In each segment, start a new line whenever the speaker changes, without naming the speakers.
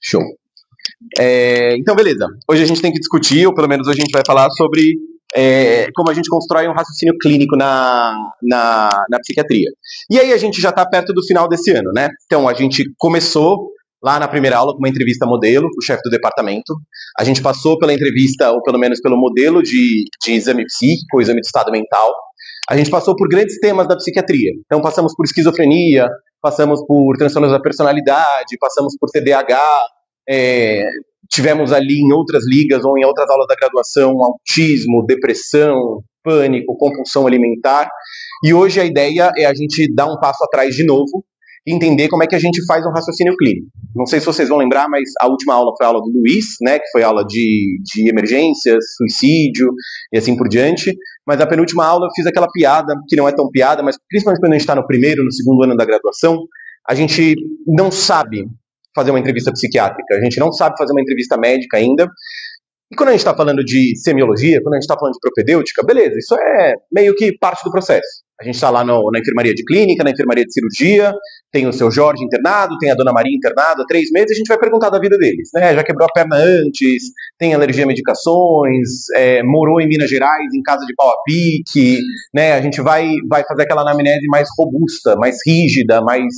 Show. Então, beleza. Hoje a gente tem que discutir, ou pelo menos hoje a gente vai falar sobre como a gente constrói um raciocínio clínico na psiquiatria. E aí a gente já está perto do final desse ano, né? Então, a gente começou lá na primeira aula com uma entrevista modelo, o chefe do departamento. A gente passou pela entrevista, ou pelo menos pelo modelo de exame psíquico, exame de estado mental. A gente passou por grandes temas da psiquiatria. Então, passamos por esquizofrenia, passamos por transtornos da personalidade, passamos por TDAH, tivemos ali em outras ligas ou em outras aulas da graduação autismo, depressão, pânico, compulsão alimentar. E hoje a ideia é a gente dar um passo atrás de novo e entender como é que a gente faz um raciocínio clínico. Não sei se vocês vão lembrar, mas a última aula foi a aula do Luiz, né, que foi aula de emergências, suicídio e assim por diante. Mas a penúltima aula eu fiz aquela piada, que não é tão piada, mas principalmente quando a gente está no primeiro, no segundo ano da graduação, a gente não sabe fazer uma entrevista psiquiátrica, a gente não sabe fazer uma entrevista médica ainda. E quando a gente está falando de semiologia, quando a gente está falando de propedêutica, beleza, isso é meio que parte do processo. A gente está lá na enfermaria de clínica, na enfermaria de cirurgia, tem o seu Jorge internado, tem a dona Maria internada há 3 meses, a gente vai perguntar da vida deles, né? Já quebrou a perna antes, tem alergia a medicações, morou em Minas Gerais, em casa de pau a pique, né? A gente vai fazer aquela anamnese mais robusta, mais rígida, mais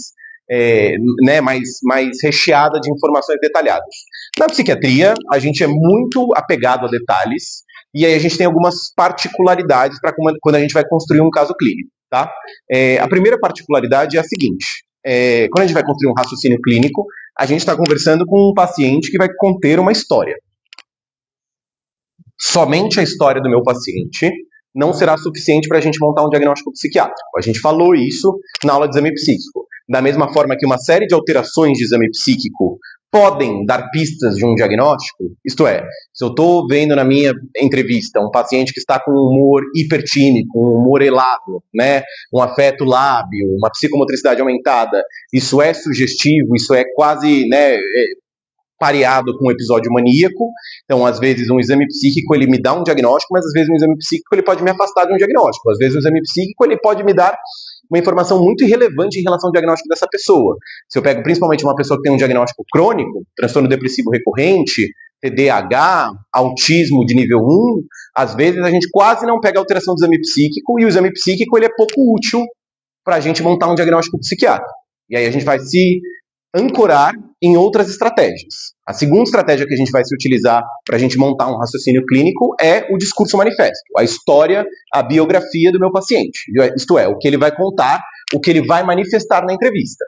recheada de informações detalhadas. Na psiquiatria, a gente é muito apegado a detalhes, e aí a gente tem algumas particularidades para quando a gente vai construir um caso clínico, tá? A primeira particularidade é a seguinte: quando a gente vai construir um raciocínio clínico, a gente está conversando com um paciente que vai conter uma história. Somente a história do meu paciente não será suficiente para a gente montar um diagnóstico psiquiátrico. A gente falou isso na aula de exame psíquico. Da mesma forma que uma série de alterações de exame psíquico podem dar pistas de um diagnóstico, isto é, se eu estou vendo na minha entrevista um paciente que está com um humor hipertímico, um humor elado, né, um afeto lábio, uma psicomotricidade aumentada, isso é sugestivo, isso é quase, né, pareado com um episódio maníaco. Então, às vezes, um exame psíquico ele me dá um diagnóstico, mas às vezes um exame psíquico ele pode me afastar de um diagnóstico. Às vezes, um exame psíquico ele pode me dar uma informação muito irrelevante em relação ao diagnóstico dessa pessoa. Se eu pego principalmente uma pessoa que tem um diagnóstico crônico, transtorno depressivo recorrente, TDAH, autismo de nível 1, às vezes a gente quase não pega a alteração do exame psíquico, e o exame psíquico ele é pouco útil para a gente montar um diagnóstico psiquiátrico. E aí a gente vai se ancorar em outras estratégias. A segunda estratégia que a gente vai se utilizar para a gente montar um raciocínio clínico é o discurso manifesto, a história, a biografia do meu paciente. Isto é, o que ele vai contar, o que ele vai manifestar na entrevista.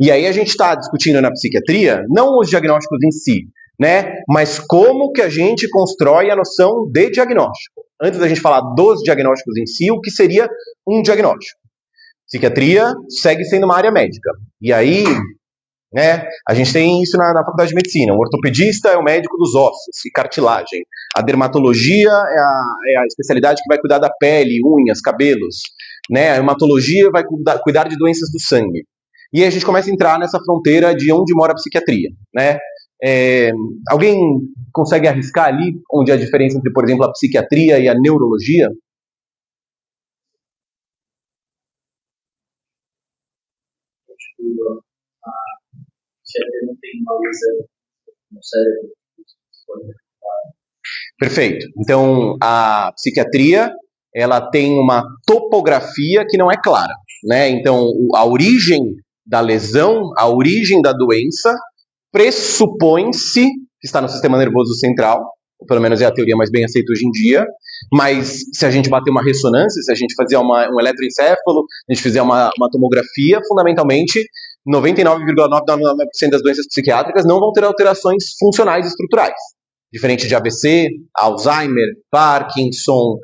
E aí a gente está discutindo na psiquiatria não os diagnósticos em si, né, mas como que a gente constrói a noção de diagnóstico. Antes da gente falar dos diagnósticos em si, o que seria um diagnóstico? Psiquiatria segue sendo uma área médica. E aí, né, a gente tem isso na faculdade de medicina. O ortopedista é o médico dos ossos e cartilagem. A dermatologia é a especialidade que vai cuidar da pele, unhas, cabelos. Né? A hematologia vai cuidar de doenças do sangue. E aí a gente começa a entrar nessa fronteira de onde mora a psiquiatria. Né? Alguém consegue arriscar ali onde é a diferença entre, por exemplo, a psiquiatria e a neurologia?
Não tem uma lesão no cérebro.
Perfeito. Então, a psiquiatria, ela tem uma topografia que não é clara, né? Então, a origem da lesão, a origem da doença, pressupõe-se que está no sistema nervoso central, ou pelo menos é a teoria mais bem aceita hoje em dia, mas se a gente bater uma ressonância, se a gente fazer um eletroencefalo, a gente fizer uma tomografia, fundamentalmente, 99,999% das doenças psiquiátricas não vão ter alterações funcionais e estruturais. Diferente de AVC, Alzheimer, Parkinson,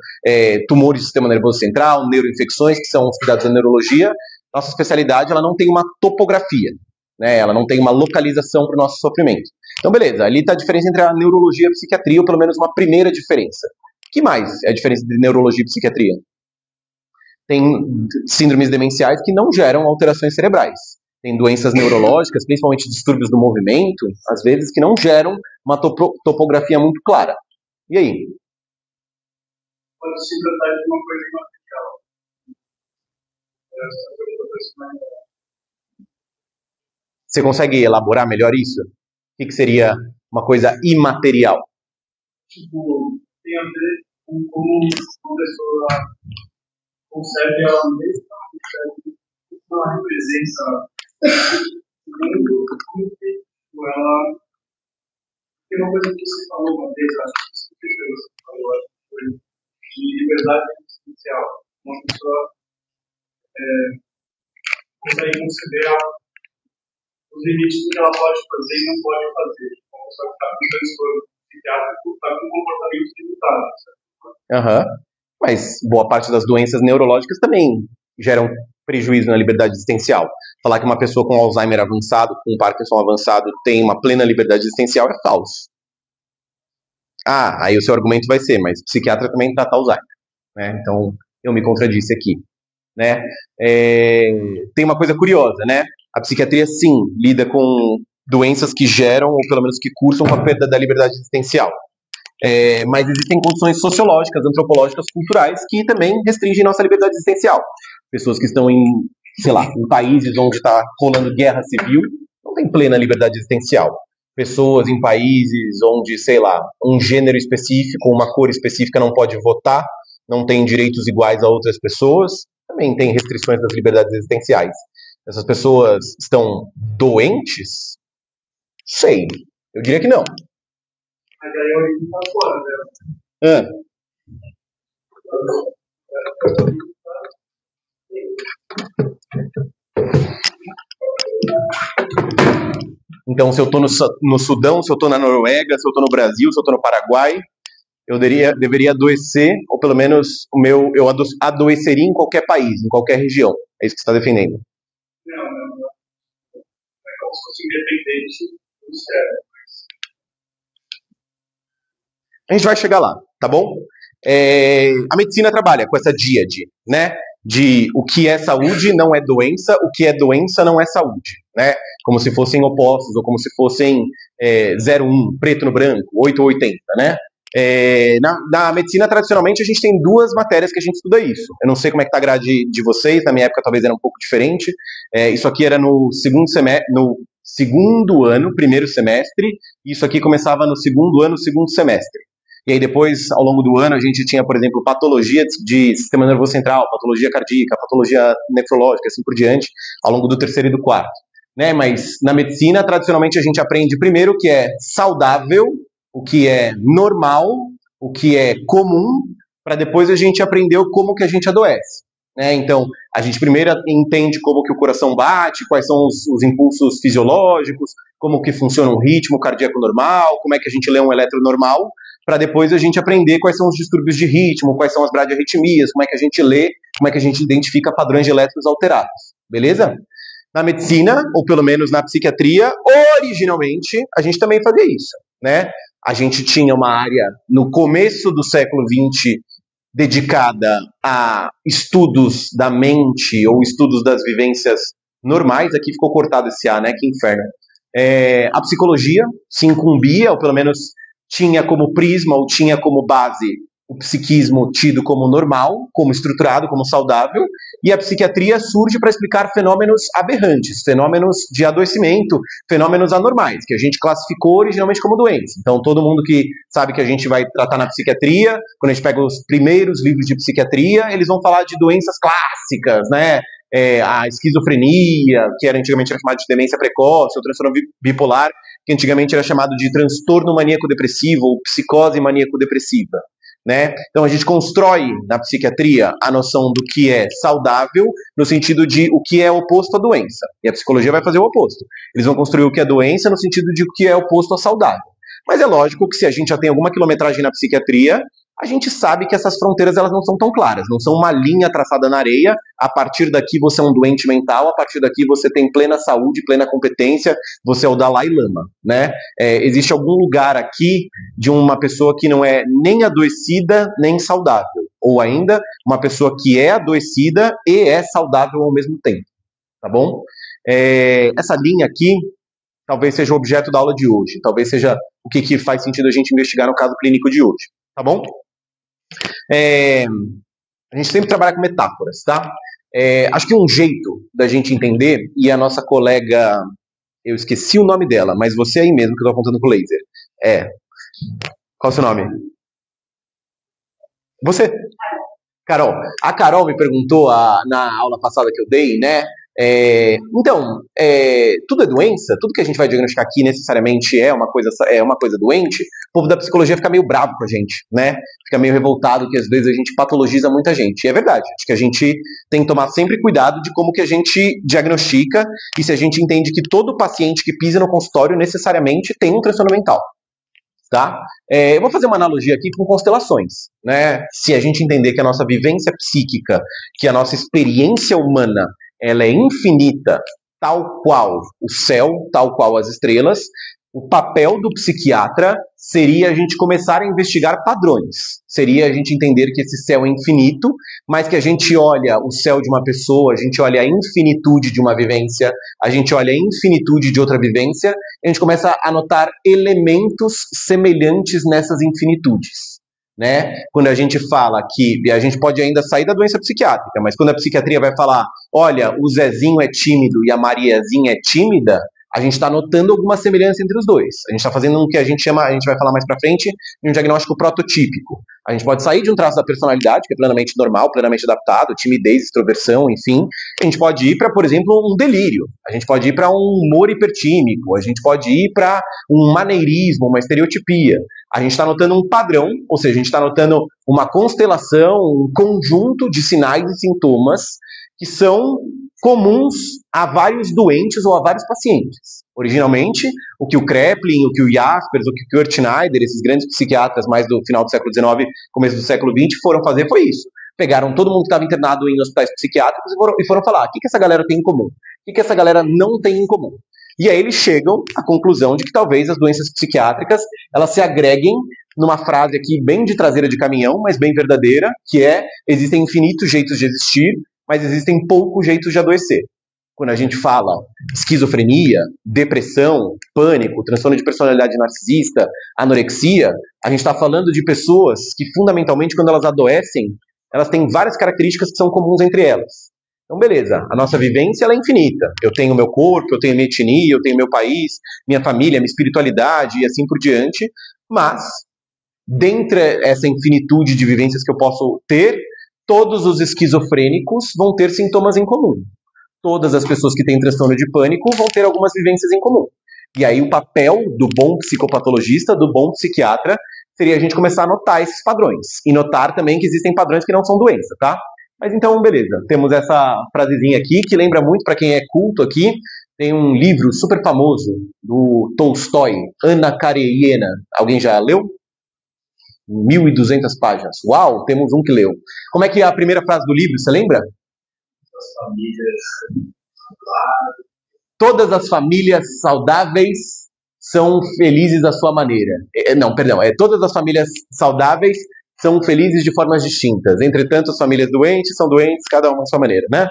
tumores do sistema nervoso central, neuroinfecções, que são os cuidados da neurologia, nossa especialidade ela não tem uma topografia, né? Ela não tem uma localização para o nosso sofrimento. Então, beleza, ali está a diferença entre a neurologia e a psiquiatria, ou pelo menos uma primeira diferença. O que mais é a diferença entre neurologia e psiquiatria? Tem síndromes demenciais que não geram alterações cerebrais. Tem doenças neurológicas, principalmente distúrbios do movimento, às vezes, que não geram uma topografia muito clara. E aí?
Pode se tratar de uma coisa material.
Você consegue elaborar melhor isso? que seria uma coisa imaterial?
Tipo, tem a ver com como uma pessoa concebe ela mesma, concebe uma representa o mundo, como que ela. Tem uma coisa que você falou uma vez, acho que você falou, acho que foi de liberdade existencial. Uma pessoa consegue conceber os limites do que ela pode fazer e não pode fazer. Uma pessoa que está com transtorno psiquiátrico está com comportamentos limitados.
Aham. Mas boa parte das doenças neurológicas também geram prejuízo na liberdade existencial. Falar que uma pessoa com Alzheimer avançado, com Parkinson avançado, tem uma plena liberdade existencial é falso. Ah, aí o seu argumento vai ser, mas psiquiatra também trata Alzheimer, né? Então, eu me contradisse aqui, né? Tem uma coisa curiosa, né? A psiquiatria, sim, lida com doenças que geram, ou pelo menos que cursam com a perda da liberdade existencial. Mas existem condições sociológicas, antropológicas, culturais que também restringem nossa liberdade existencial. Pessoas que estão em, sei lá, em países onde está rolando guerra civil não têm plena liberdade existencial. Pessoas em países onde, sei lá, um gênero específico, uma cor específica não pode votar, não tem direitos iguais a outras pessoas, também tem restrições das liberdades existenciais. Essas pessoas estão doentes? Sei. Eu diria que não.
Mas aí eu ia estar fora, né?
Então, se eu estou no Sudão, se eu estou na Noruega, se eu estou no Brasil, se eu estou no Paraguai, eu deveria adoecer, ou pelo menos eu adoeceria em qualquer país, em qualquer região. É isso que você está defendendo.
Não. É como se fosse independente do cérebro.
A gente vai chegar lá, tá bom? A medicina trabalha com essa díade, né? De o que é saúde não é doença, o que é doença não é saúde, né? Como se fossem opostos, ou como se fossem 0-1, preto no branco, 8 ou 80, né? Na medicina, tradicionalmente, a gente tem duas matérias que a gente estuda isso. Eu não sei como é que tá a grade de vocês, na minha época talvez era um pouco diferente. Isso aqui era no segundo ano, primeiro semestre, e isso aqui começava no segundo ano, segundo semestre. E aí depois, ao longo do ano, a gente tinha, por exemplo, patologia de sistema nervoso central, patologia cardíaca, patologia nefrológica, assim por diante, ao longo do terceiro e do quarto. Né? Mas na medicina, tradicionalmente, a gente aprende primeiro o que é saudável, o que é normal, o que é comum, para depois a gente aprender como que a gente adoece. Né? Então, a gente primeiro entende como que o coração bate, quais são os impulsos fisiológicos, como que funciona um ritmo cardíaco normal, como é que a gente lê um eletro normal, para depois a gente aprender quais são os distúrbios de ritmo, quais são as bradiarritmias, como é que a gente lê, como é que a gente identifica padrões de elétrons alterados, beleza? Na medicina, ou pelo menos na psiquiatria, originalmente, a gente também fazia isso, né? A gente tinha uma área, no começo do século XX, dedicada a estudos da mente, ou estudos das vivências normais, aqui ficou cortado esse A, né? Que inferno. A psicologia se incumbia, ou pelo menos tinha como prisma ou tinha como base o psiquismo tido como normal, como estruturado, como saudável, e a psiquiatria surge para explicar fenômenos aberrantes, fenômenos de adoecimento, fenômenos anormais, que a gente classificou originalmente como doenças. Então, todo mundo que sabe que a gente vai tratar na psiquiatria, quando a gente pega os primeiros livros de psiquiatria, eles vão falar de doenças clássicas, né? A esquizofrenia, que antigamente era chamada de demência precoce, o transtorno bipolar, que antigamente era chamado de transtorno maníaco-depressivo ou psicose maníaco-depressiva. Né? Então a gente constrói na psiquiatria a noção do que é saudável no sentido de o que é oposto à doença. E a psicologia vai fazer o oposto. Eles vão construir o que é doença no sentido de o que é oposto a saudável. Mas é lógico que se a gente já tem alguma quilometragem na psiquiatria, a gente sabe que essas fronteiras elas não são tão claras, não são uma linha traçada na areia, a partir daqui você é um doente mental, a partir daqui você tem plena saúde, plena competência, você é o Dalai Lama, né? Existe algum lugar aqui de uma pessoa que não é nem adoecida, nem saudável, ou ainda uma pessoa que é adoecida e é saudável ao mesmo tempo, tá bom? Essa linha aqui talvez seja o objeto da aula de hoje, talvez seja o que faz sentido a gente investigar no caso clínico de hoje, tá bom? A gente sempre trabalha com metáforas, tá? Acho que um jeito da gente entender, e a nossa colega Eu esqueci o nome dela, mas você aí mesmo que eu tô apontando com o laser. Qual é o seu nome? Você. Carol. A Carol me perguntou na aula passada que eu dei, né? Então, tudo é doença? Tudo que a gente vai diagnosticar aqui necessariamente é uma coisa doente? O povo da psicologia fica meio bravo com a gente, né? Fica meio revoltado que às vezes a gente patologiza muita gente. E é verdade. Acho que a gente tem que tomar sempre cuidado de como que a gente diagnostica e se a gente entende que todo paciente que pisa no consultório necessariamente tem um transtorno mental. Tá? Eu vou fazer uma analogia aqui com constelações, né? Se a gente entender que a nossa vivência psíquica, que a nossa experiência humana, ela é infinita, tal qual o céu, tal qual as estrelas, o papel do psiquiatra seria a gente começar a investigar padrões. Seria a gente entender que esse céu é infinito, mas que a gente olha o céu de uma pessoa, a gente olha a infinitude de uma vivência, a gente olha a infinitude de outra vivência, e a gente começa a notar elementos semelhantes nessas infinitudes. Né? Quando a gente fala que a gente pode ainda sair da doença psiquiátrica, mas quando a psiquiatria vai falar, olha, o Zezinho é tímido e a Mariazinha é tímida, a gente está notando alguma semelhança entre os dois. A gente está fazendo um que a gente chama, a gente vai falar mais para frente, de um diagnóstico prototípico. A gente pode sair de um traço da personalidade, que é plenamente normal, plenamente adaptado, timidez, extroversão, enfim. A gente pode ir para, por exemplo, um delírio. A gente pode ir para um humor hipertímico. A gente pode ir para um maneirismo, uma estereotipia. A gente está notando um padrão, ou seja, a gente está notando uma constelação, um conjunto de sinais e sintomas que são comuns a vários doentes ou a vários pacientes. Originalmente, o que o Kraepelin, o que o Jaspers, o que o Kurt Schneider, esses grandes psiquiatras mais do final do século XIX, começo do século XX, foram fazer foi isso. Pegaram todo mundo que estava internado em hospitais psiquiátricos e foram falar, o que essa galera tem em comum? O que essa galera não tem em comum? E aí eles chegam à conclusão de que talvez as doenças psiquiátricas, elas se agreguem numa frase aqui bem de traseira de caminhão, mas bem verdadeira, que é, existem infinitos jeitos de existir, mas existem poucos jeitos de adoecer. Quando a gente fala esquizofrenia, depressão, pânico, transtorno de personalidade narcisista, anorexia, a gente está falando de pessoas que, fundamentalmente, quando elas adoecem, elas têm várias características que são comuns entre elas. Então, beleza, a nossa vivência ela é infinita. Eu tenho meu corpo, eu tenho minha etnia, eu tenho meu país, minha família, minha espiritualidade e assim por diante, mas, dentre essa infinitude de vivências que eu posso ter, todos os esquizofrênicos vão ter sintomas em comum. Todas as pessoas que têm transtorno de pânico vão ter algumas vivências em comum. E aí o papel do bom psicopatologista, do bom psiquiatra, seria a gente começar a notar esses padrões. E notar também que existem padrões que não são doença, tá? Mas então, beleza. Temos essa frasezinha aqui, que lembra muito, para quem é culto aqui, tem um livro super famoso do Tolstói, Ana Karenina. Alguém já leu? 1.200 páginas. Uau, temos um que leu. Como é que é a primeira frase do livro, você lembra? Todas as famílias saudáveis são felizes à sua maneira. Não, perdão. Todas as famílias saudáveis são felizes de formas distintas. Entretanto, as famílias doentes são doentes, cada uma à sua maneira, né?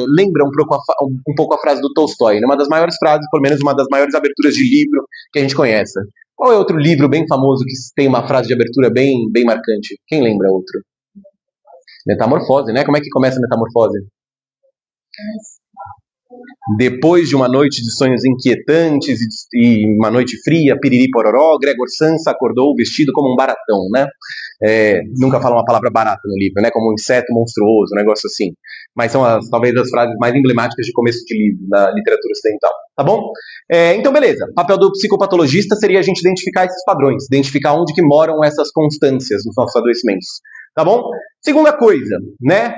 Lembra um pouco a frase do Tolstói, né? Uma das maiores frases, pelo menos uma das maiores aberturas de livro que a gente conhece. Qual é outro livro bem famoso que tem uma frase de abertura bem, bem marcante? Quem lembra outro? Metamorfose, né? Como é que começa a Metamorfose? Depois de uma noite de sonhos inquietantes e uma noite fria, piriri pororó, Gregor Samsa acordou vestido como um baratão, né? Nunca fala uma palavra barata no livro, né? Como um inseto monstruoso, um negócio assim. Mas são talvez as frases mais emblemáticas de começo de livro da literatura ocidental, tá bom? Então, beleza. O papel do psicopatologista seria a gente identificar esses padrões, identificar onde que moram essas constâncias nos nossos adoecimentos, tá bom? Segunda coisa, né?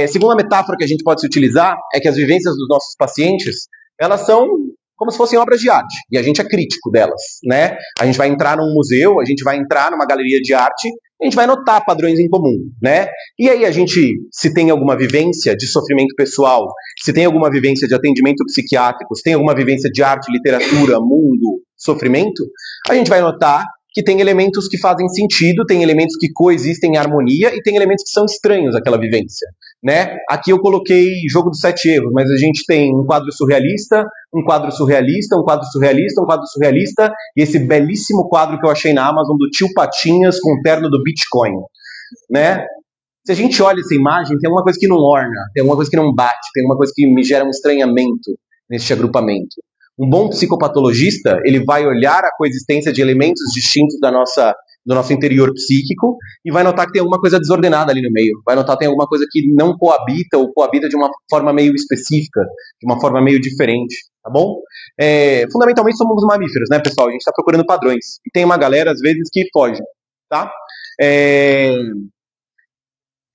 Segunda metáfora que a gente pode se utilizar é que as vivências dos nossos pacientes, elas são como se fossem obras de arte, e a gente é crítico delas, né? A gente vai entrar num museu, a gente vai entrar numa galeria de arte, a gente vai notar padrões em comum, né? E aí a gente, se tem alguma vivência de sofrimento pessoal, se tem alguma vivência de atendimento psiquiátrico, se tem alguma vivência de arte, literatura, mundo, sofrimento, a gente vai notar que tem elementos que fazem sentido, tem elementos que coexistem em harmonia e tem elementos que são estranhos àquela vivência, né? Aqui eu coloquei Jogo dos Sete Erros, mas a gente tem um quadro surrealista, um quadro surrealista, um quadro surrealista, um quadro surrealista e esse belíssimo quadro que eu achei na Amazon do Tio Patinhas com o terno do Bitcoin, né? Se a gente olha essa imagem, tem alguma coisa que não orna, tem alguma coisa que não bate, tem alguma coisa que me gera um estranhamento nesse agrupamento. Um bom psicopatologista, ele vai olhar a coexistência de elementos distintos do nosso interior psíquico e vai notar que tem alguma coisa desordenada ali no meio. Vai notar que tem alguma coisa que não coabita ou coabita de uma forma meio específica, de uma forma meio diferente, tá bom? Fundamentalmente somos mamíferos, né, pessoal? A gente está procurando padrões. E tem uma galera, às vezes, que foge, tá?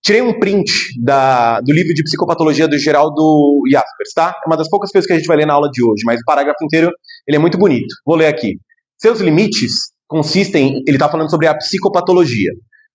Tirei um print do livro de psicopatologia do Geraldo Jaspers, tá? É uma das poucas coisas que a gente vai ler na aula de hoje, mas o parágrafo inteiro ele é muito bonito. Vou ler aqui. Seus limites consistem... Ele está falando sobre a psicopatologia.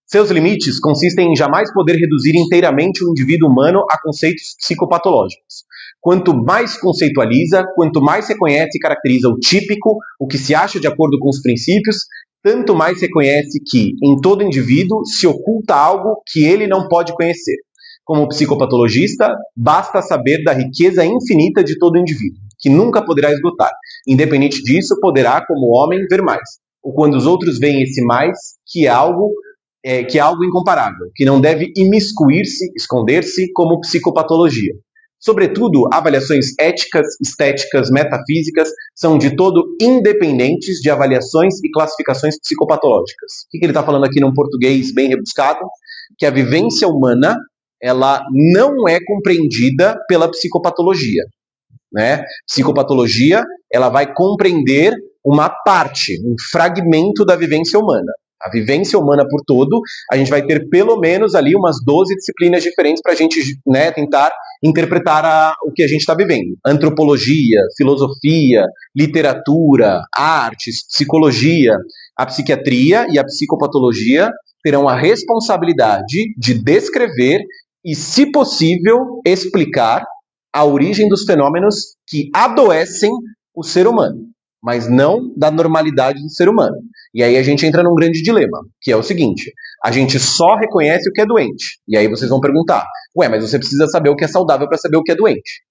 Seus limites consistem em jamais poder reduzir inteiramente o indivíduo humano a conceitos psicopatológicos. Quanto mais conceitualiza, quanto mais reconhece e caracteriza o típico, o que se acha de acordo com os princípios, tanto mais reconhece que, em todo indivíduo, se oculta algo que ele não pode conhecer. Como psicopatologista, basta saber da riqueza infinita de todo indivíduo, que nunca poderá esgotar. Independente disso, poderá, como homem, ver mais. Ou quando os outros veem esse mais, que é algo incomparável, que não deve imiscuir-se, esconder-se, como psicopatologia. Sobretudo, avaliações éticas, estéticas, metafísicas são de todo independentes de avaliações e classificações psicopatológicas. O que ele está falando aqui num português bem rebuscado? Que a vivência humana ela não é compreendida pela psicopatologia, né? Psicopatologia ela vai compreender uma parte, um fragmento da vivência humana. A vivência humana por todo, a gente vai ter pelo menos ali umas 12 disciplinas diferentes para a gente, né, tentar interpretar o que a gente está vivendo. Antropologia, filosofia, literatura, artes, psicologia. A psiquiatria e a psicopatologia terão a responsabilidade de descrever e, se possível, explicar a origem dos fenômenos que adoecem o ser humano, mas não da normalidade do ser humano. E aí a gente entra num grande dilema, que é o seguinte: a gente só reconhece o que é doente. E aí vocês vão perguntar, ué, mas você precisa saber o que é saudável para saber o que é doente.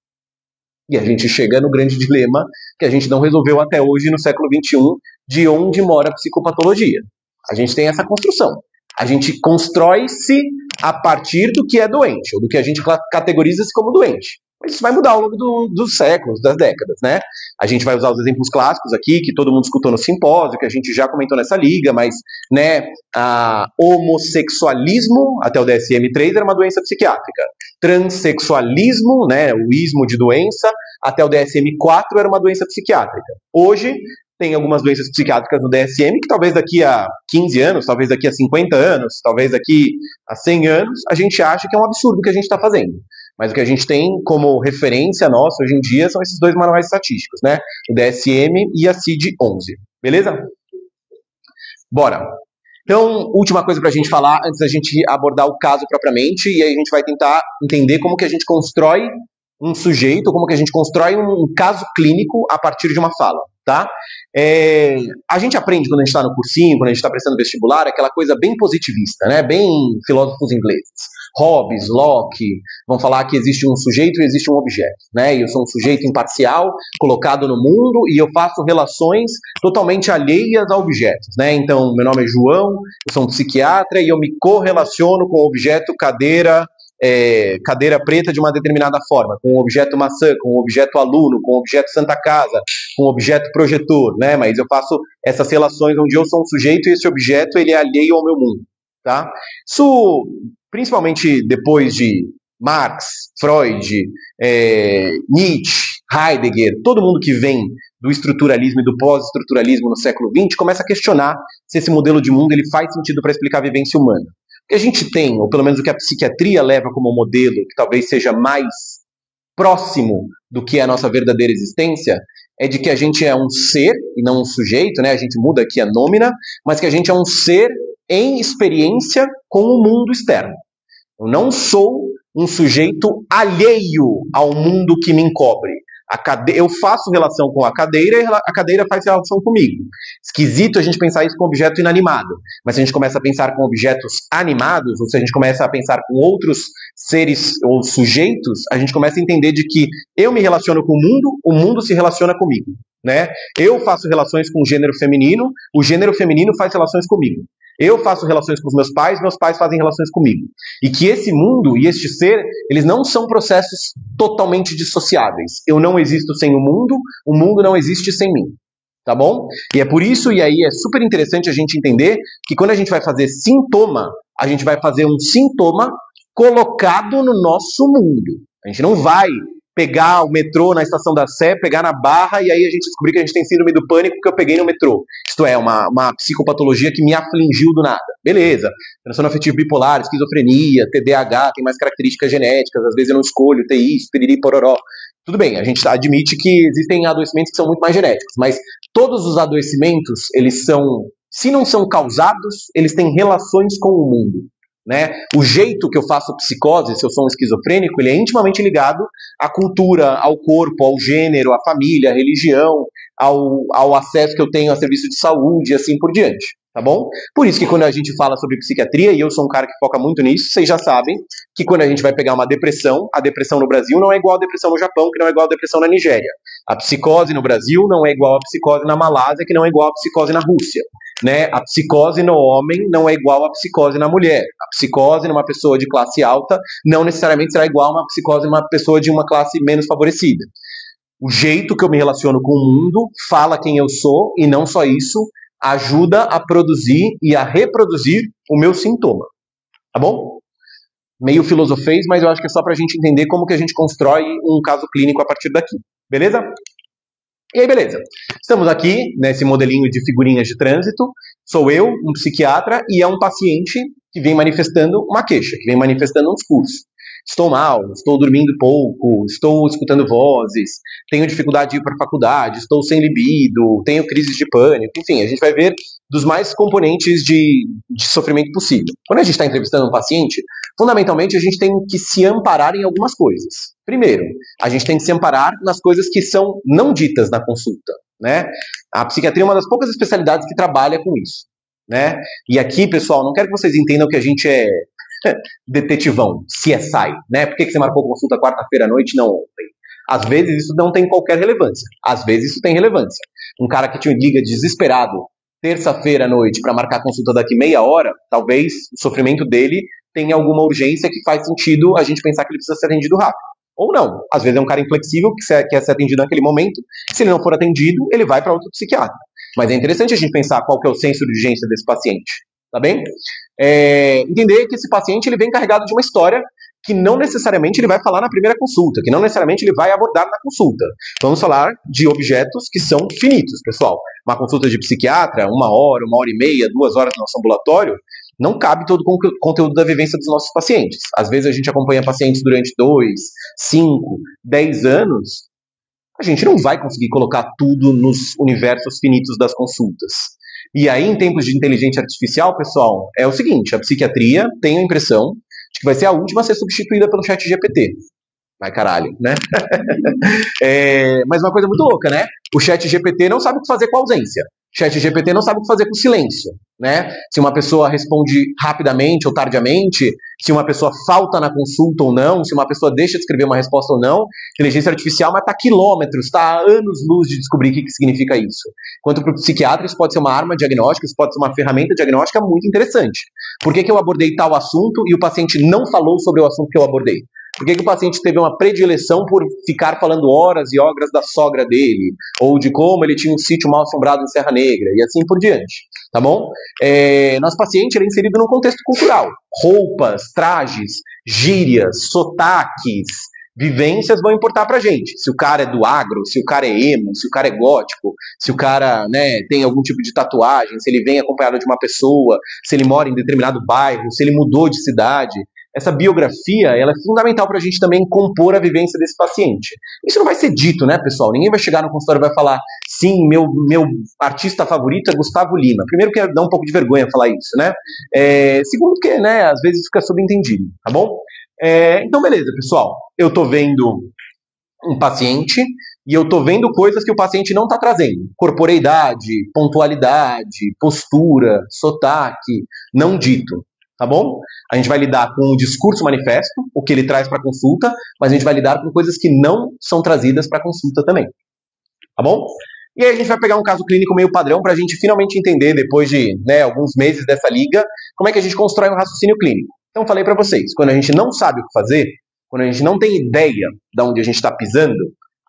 E a gente chega no grande dilema que a gente não resolveu até hoje, no século XXI, de onde mora a psicopatologia. A gente tem essa construção. A gente constrói-se a partir do que é doente, ou do que a gente categoriza-se como doente. Mas isso vai mudar ao longo dos séculos, das décadas, né? A gente vai usar os exemplos clássicos aqui, que todo mundo escutou no simpósio, que a gente já comentou nessa liga, mas, né, homossexualismo, até o DSM-3, era uma doença psiquiátrica. Transexualismo, né, o ismo de doença, até o DSM-4 era uma doença psiquiátrica. Hoje, tem algumas doenças psiquiátricas no DSM que talvez daqui a 15 anos, talvez daqui a 50 anos, talvez daqui a 100 anos, a gente acha que é um absurdo o que a gente está fazendo. Mas o que a gente tem como referência nossa hoje em dia são esses dois manuais estatísticos, né? O DSM e a CID-11. Beleza? Bora. Então, última coisa para a gente falar, antes da gente abordar o caso propriamente, e aí a gente vai tentar entender como que a gente constrói um sujeito, como que a gente constrói um caso clínico a partir de uma fala, tá? A gente aprende quando a gente está no cursinho, quando a gente está prestando vestibular, aquela coisa bem positivista, né? Bem filósofos ingleses. Hobbes, Locke, vão falar que existe um sujeito e existe um objeto, né? E eu sou um sujeito imparcial, colocado no mundo, e eu faço relações totalmente alheias a objetos, né? Então, meu nome é João, eu sou um psiquiatra e eu me correlaciono com o objeto cadeira preta de uma determinada forma, com o objeto maçã, com o objeto aluno, com o objeto Santa Casa, com o objeto projetor, né? Mas eu faço essas relações onde eu sou um sujeito e esse objeto ele é alheio ao meu mundo, tá? Isso, principalmente depois de Marx, Freud, Nietzsche, Heidegger, todo mundo que vem do estruturalismo e do pós-estruturalismo no século XX começa a questionar se esse modelo de mundo ele faz sentido para explicar a vivência humana. O que a gente tem, ou pelo menos o que a psiquiatria leva como modelo, que talvez seja mais próximo do que é a nossa verdadeira existência, é de que a gente é um ser e não um sujeito, né? A gente muda aqui a nômina, mas que a gente é um ser em experiência com o mundo externo. Eu não sou um sujeito alheio ao mundo que me encobre. Eu faço relação com a cadeira e a cadeira faz relação comigo. Esquisito a gente pensar isso com objeto inanimado. Mas se a gente começa a pensar com objetos animados, ou se a gente começa a pensar com outros seres ou sujeitos, a gente começa a entender de que eu me relaciono com o mundo se relaciona comigo. né? Eu faço relações com o gênero feminino faz relações comigo. Eu faço relações com os meus pais fazem relações comigo. E que esse mundo e este ser, eles não são processos totalmente dissociáveis. Eu não existo sem o mundo não existe sem mim. Tá bom? E é por isso, e aí é super interessante a gente entender que quando a gente vai fazer sintoma, a gente vai fazer um sintoma colocado no nosso mundo. A gente não vai pegar o metrô na estação da Sé, pegar na Barra e aí a gente descobrir que a gente tem síndrome do pânico que eu peguei no metrô. Isto é, uma psicopatologia que me afligiu do nada. Beleza. Transtorno afetivo bipolar, esquizofrenia, TDAH, tem mais características genéticas, às vezes eu não escolho ter isso, piriri, pororó. Tudo bem, a gente admite que existem adoecimentos que são muito mais genéticos, mas todos os adoecimentos, eles são, se não são causados, eles têm relações com o mundo. Né? O jeito que eu faço psicose, se eu sou um esquizofrênico, ele é intimamente ligado à cultura, ao corpo, ao gênero, à família, à religião, ao acesso que eu tenho a serviço de saúde e assim por diante, tá bom? Por isso que quando a gente fala sobre psiquiatria, e eu sou um cara que foca muito nisso, vocês já sabem que quando a gente vai pegar uma depressão, a depressão no Brasil não é igual à depressão no Japão, que não é igual à depressão na Nigéria. A psicose no Brasil não é igual à psicose na Malásia, que não é igual à psicose na Rússia. Né? A psicose no homem não é igual à psicose na mulher. A psicose numa pessoa de classe alta não necessariamente será igual a uma psicose numa pessoa de uma classe menos favorecida. O jeito que eu me relaciono com o mundo fala quem eu sou e não só isso, ajuda a produzir e a reproduzir o meu sintoma. Tá bom? Meio filosofês, mas eu acho que é só pra gente entender como que a gente constrói um caso clínico a partir daqui. Beleza? E aí, beleza. Estamos aqui nesse modelinho de figurinhas de trânsito. Sou eu, um psiquiatra, e é um paciente que vem manifestando uma queixa, que vem manifestando um discurso. Estou mal, estou dormindo pouco, estou escutando vozes, tenho dificuldade de ir para a faculdade, estou sem libido, tenho crises de pânico, enfim, a gente vai ver dos mais componentes de sofrimento possível. Quando a gente está entrevistando um paciente, fundamentalmente a gente tem que se amparar em algumas coisas. Primeiro, a gente tem que se amparar nas coisas que são não ditas na consulta, né? A psiquiatria é uma das poucas especialidades que trabalha com isso, né? E aqui, pessoal, não quero que vocês entendam que a gente é detetivão, CSI, né? Por que você marcou consulta quarta-feira à noite e não ontem? Às vezes isso não tem qualquer relevância, às vezes isso tem relevância. Um cara que te liga desesperado terça-feira à noite para marcar consulta daqui meia hora, talvez o sofrimento dele tenha alguma urgência que faz sentido a gente pensar que ele precisa ser atendido rápido. Ou não. Às vezes é um cara inflexível que quer ser atendido naquele momento. Se ele não for atendido, ele vai para outro psiquiatra. Mas é interessante a gente pensar qual que é o senso de urgência desse paciente. Tá bem? Entender que esse paciente ele vem carregado de uma história que não necessariamente ele vai falar na primeira consulta, que não necessariamente ele vai abordar na consulta. Vamos falar de objetos que são finitos, pessoal. Uma consulta de psiquiatra, 1 hora, 1h30, 2 horas no nosso ambulatório, não cabe todo o conteúdo da vivência dos nossos pacientes. Às vezes a gente acompanha pacientes durante 2, 5, 10 anos. A gente não vai conseguir colocar tudo nos universos finitos das consultas. E aí, em tempos de inteligência artificial, pessoal, é o seguinte, a psiquiatria tem a impressão de que vai ser a última a ser substituída pelo ChatGPT. Vai caralho, né? Mas uma coisa muito louca, né? O ChatGPT não sabe o que fazer com a ausência. O ChatGPT não sabe o que fazer com o silêncio, né? Se uma pessoa responde rapidamente ou tardiamente, se uma pessoa falta na consulta ou não, se uma pessoa deixa de escrever uma resposta ou não, inteligência artificial mas está a quilômetros, está a anos-luz de descobrir o que significa isso. Enquanto para o psiquiatra isso pode ser uma arma diagnóstica, isso pode ser uma ferramenta diagnóstica muito interessante. Por que eu abordei tal assunto e o paciente não falou sobre o assunto que eu abordei? Por que o paciente teve uma predileção por ficar falando horas e horas da sogra dele? Ou de como ele tinha um sítio mal assombrado em Serra Negra? E assim por diante, tá bom? Nosso paciente ele é inserido num contexto cultural. Roupas, trajes, gírias, sotaques, vivências vão importar pra gente. Se o cara é do agro, se o cara é emo, se o cara é gótico, se o cara, né, tem algum tipo de tatuagem, se ele vem acompanhado de uma pessoa, se ele mora em determinado bairro, se ele mudou de cidade. Essa biografia ela é fundamental para a gente também compor a vivência desse paciente. Isso não vai ser dito, né, pessoal? Ninguém vai chegar no consultório e vai falar, sim, meu artista favorito é Gustavo Lima. Primeiro que dá um pouco de vergonha falar isso, né? Segundo que, né, às vezes fica subentendido, tá bom? Então, beleza, pessoal. Eu tô vendo um paciente e eu tô vendo coisas que o paciente não tá trazendo. Corporeidade, pontualidade, postura, sotaque, não dito. Tá bom? A gente vai lidar com o discurso manifesto, o que ele traz para a consulta, mas a gente vai lidar com coisas que não são trazidas para a consulta também. Tá bom? E aí a gente vai pegar um caso clínico meio padrão para a gente finalmente entender, depois de alguns meses dessa liga, como é que a gente constrói um raciocínio clínico. Então falei para vocês, quando a gente não sabe o que fazer, quando a gente não tem ideia de onde a gente está pisando,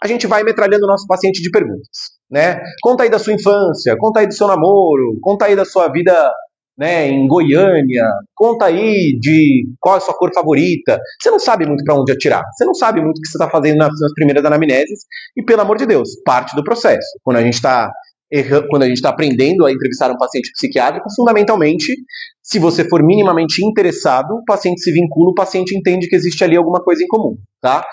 a gente vai metralhando o nosso paciente de perguntas, né? Conta aí da sua infância, conta aí do seu namoro, conta aí da sua vida, né, em Goiânia, conta aí de qual é a sua cor favorita. Você não sabe muito para onde atirar, você não sabe muito o que você está fazendo nas primeiras anamneses, e pelo amor de Deus, parte do processo. Quando a gente está aprendendo a entrevistar um paciente psiquiátrico, fundamentalmente, se você for minimamente interessado, o paciente se vincula, o paciente entende que existe ali alguma coisa em comum, tá?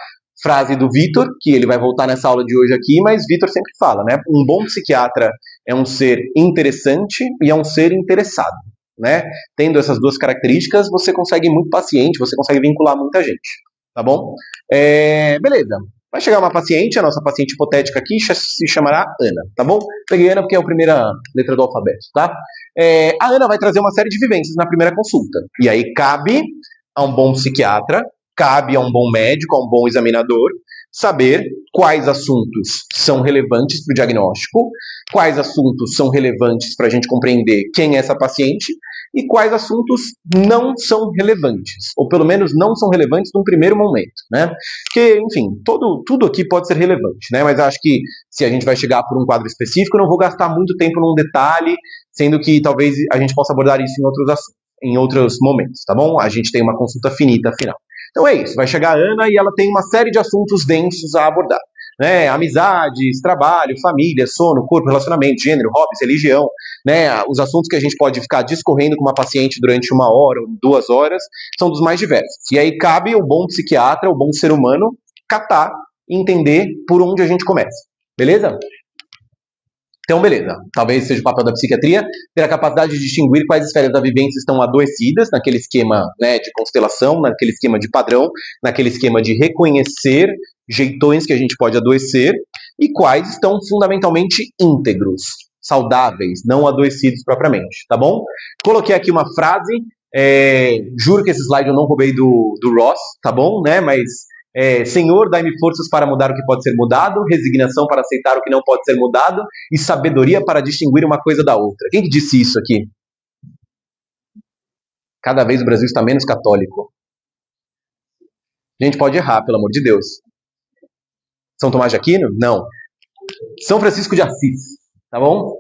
Frase do Vitor, que ele vai voltar nessa aula de hoje aqui, mas Vitor sempre fala, né? Um bom psiquiatra é um ser interessante e é um ser interessado, né? Tendo essas duas características, você consegue muito paciente, você consegue vincular muita gente, tá bom? Beleza. Vai chegar uma paciente, a nossa paciente hipotética aqui se chamará Ana, tá bom? Peguei Ana porque é a primeira letra do alfabeto, tá? A Ana vai trazer uma série de vivências na primeira consulta. E aí cabe a um bom psiquiatra, cabe a um bom médico, a um bom examinador, saber quais assuntos são relevantes para o diagnóstico, quais assuntos são relevantes para a gente compreender quem é essa paciente e quais assuntos não são relevantes, ou pelo menos não são relevantes num primeiro momento, né? Porque, enfim, tudo aqui pode ser relevante, né? Mas acho que se a gente vai chegar por um quadro específico, eu não vou gastar muito tempo num detalhe, sendo que talvez a gente possa abordar isso em outros momentos, tá bom? A gente tem uma consulta finita, afinal. Então é isso, vai chegar a Ana e ela tem uma série de assuntos densos a abordar, né? Amizades, trabalho, família, sono, corpo, relacionamento, gênero, hobbies, religião, né? Os assuntos que a gente pode ficar discorrendo com uma paciente durante 1 hora ou 2 horas são dos mais diversos. E aí cabe o bom psiquiatra, o bom ser humano, catar e entender por onde a gente começa, beleza? Então, beleza. Talvez seja o papel da psiquiatria ter a capacidade de distinguir quais esferas da vivência estão adoecidas naquele esquema, né, de constelação, naquele esquema de padrão, naquele esquema de reconhecer jeitões que a gente pode adoecer e quais estão fundamentalmente íntegros, saudáveis, não adoecidos propriamente, tá bom? Coloquei aqui uma frase, juro que esse slide eu não roubei do Ross, tá bom? Né? Mas Senhor, dai-me forças para mudar o que pode ser mudado, resignação para aceitar o que não pode ser mudado e sabedoria para distinguir uma coisa da outra. Quem que disse isso aqui? Cada vez o Brasil está menos católico. A gente pode errar, pelo amor de Deus. São Tomás de Aquino? Não. São Francisco de Assis, tá bom?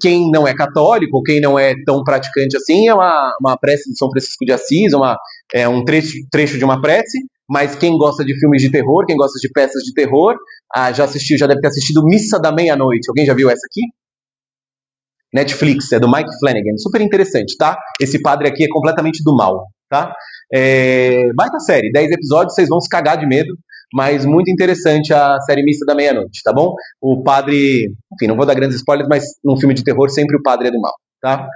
Quem não é católico, ou quem não é tão praticante assim, é uma prece de São Francisco de Assis, um trecho de uma prece. Mas quem gosta de filmes de terror, quem gosta de peças de terror, já deve ter assistido Missa da Meia-Noite. Alguém já viu essa aqui? Netflix, é do Mike Flanagan. Super interessante, tá? Esse padre aqui é completamente do mal, tá? Baita série, 10 episódios, vocês vão se cagar de medo, mas muito interessante a série Missa da Meia-Noite, tá bom? O padre, enfim, não vou dar grandes spoilers, mas num filme de terror sempre o padre é do mal, tá?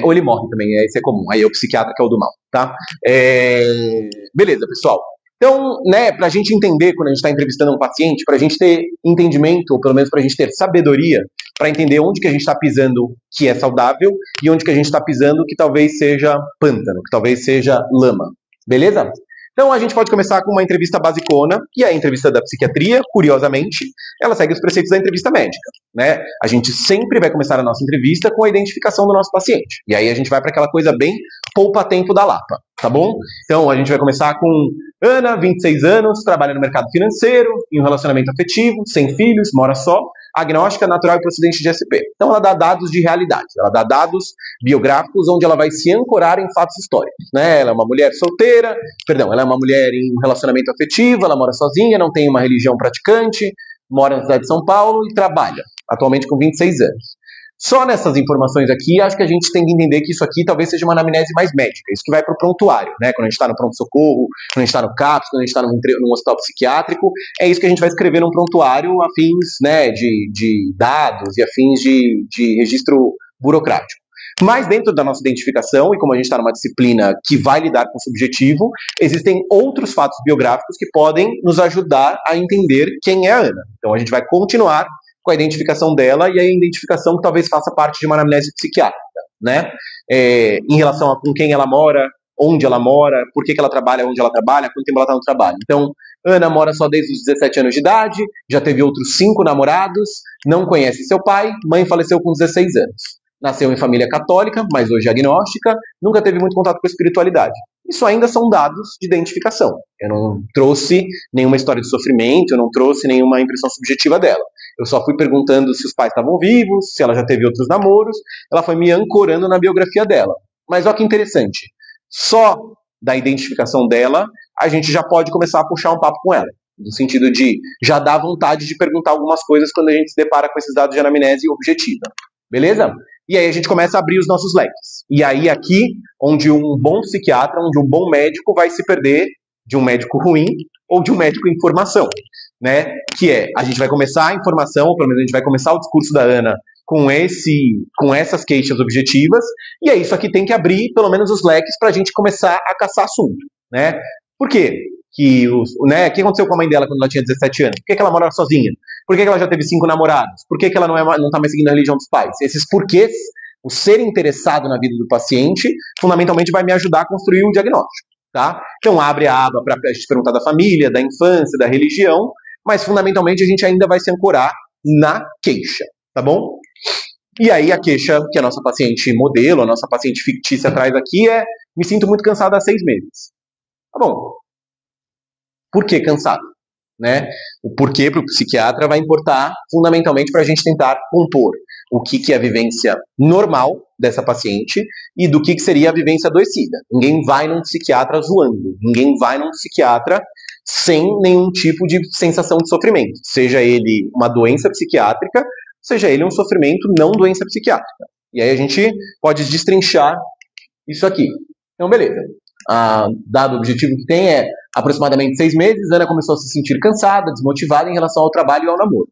Ou ele morre também, isso é comum. Aí é o psiquiatra que é o do mal, tá? Beleza, pessoal. Então, né, para a gente entender quando a gente está entrevistando um paciente, para a gente ter entendimento, ou pelo menos para a gente ter sabedoria, para entender onde que a gente está pisando que é saudável e onde que a gente está pisando que talvez seja pântano, que talvez seja lama. Beleza? Então a gente pode começar com uma entrevista basicona, que é a entrevista da psiquiatria, curiosamente, ela segue os preceitos da entrevista médica, né? A gente sempre vai começar a nossa entrevista com a identificação do nosso paciente. E aí a gente vai para aquela coisa bem poupa-tempo da Lapa, tá bom? Então a gente vai começar com Ana, 26 anos, trabalha no mercado financeiro, em um relacionamento afetivo, sem filhos, mora só, agnóstica, natural e procedente de SP. Então ela dá dados de realidade, ela dá dados biográficos onde ela vai se ancorar em fatos históricos, né? Ela é uma mulher solteira, ela é uma mulher em um relacionamento afetivo, ela mora sozinha, não tem uma religião praticante, mora na cidade de São Paulo e trabalha, atualmente com 26 anos. Só nessas informações aqui, acho que a gente tem que entender que isso aqui talvez seja uma anamnese mais médica, isso que vai para o prontuário, né? Quando a gente está no pronto-socorro, quando a gente está no CAPS, quando a gente está num hospital psiquiátrico, é isso que a gente vai escrever num prontuário a fins, né, de dados e a fins de registro burocrático. Mas dentro da nossa identificação, e como a gente está numa disciplina que vai lidar com o subjetivo, existem outros fatos biográficos que podem nos ajudar a entender quem é a Ana. Então a gente vai continuar com a identificação dela e a identificação que talvez faça parte de uma anamnese psiquiátrica, né? Em relação a com quem ela mora, onde ela mora, por que ela trabalha onde ela trabalha, quanto tempo ela está no trabalho. Então, Ana mora só desde os 17 anos de idade, já teve outros 5 namorados, não conhece seu pai, mãe faleceu com 16 anos. Nasceu em família católica, mas hoje agnóstica, nunca teve muito contato com a espiritualidade. Isso ainda são dados de identificação. Eu não trouxe nenhuma história de sofrimento, eu não trouxe nenhuma impressão subjetiva dela. Eu só fui perguntando se os pais estavam vivos, se ela já teve outros namoros, ela foi me ancorando na biografia dela. Mas olha que interessante, só da identificação dela, a gente já pode começar a puxar um papo com ela. No sentido de já dar vontade de perguntar algumas coisas quando a gente se depara com esses dados de anamnese objetiva. Beleza? E aí a gente começa a abrir os nossos leques. E aí aqui, onde um bom psiquiatra, onde um bom médico vai se perder de um médico ruim ou de um médico em formação, né? Que é, a gente vai começar a informação, ou pelo menos a gente vai começar o discurso da Ana com essas queixas objetivas, e aí isso aqui tem que abrir pelo menos os leques para a gente começar a caçar assunto, né? Por quê? O que aconteceu com a mãe dela quando ela tinha 17 anos? Por que ela mora sozinha? Por que ela já teve 5 namorados? Por que ela não está mais seguindo a religião dos pais? Esses porquês, o ser interessado na vida do paciente, fundamentalmente vai me ajudar a construir o diagnóstico, tá? Então abre a aba para a gente perguntar da família, da infância, da religião, mas fundamentalmente a gente ainda vai se ancorar na queixa, tá bom? E aí a queixa que a nossa paciente modelo, a nossa paciente fictícia traz aqui é: me sinto muito cansada há 6 meses. Tá bom. Por que cansado? Né? O porquê para o psiquiatra vai importar fundamentalmente para a gente tentar compor o que é a vivência normal dessa paciente e do que seria a vivência adoecida. Ninguém vai num psiquiatra zoando, ninguém vai num psiquiatra sem nenhum tipo de sensação de sofrimento, seja ele uma doença psiquiátrica, seja ele um sofrimento não doença psiquiátrica. E aí a gente pode destrinchar isso aqui. Então, beleza. Dado objetivo que tem é aproximadamente 6 meses, Ana começou a se sentir cansada, desmotivada em relação ao trabalho e ao namoro.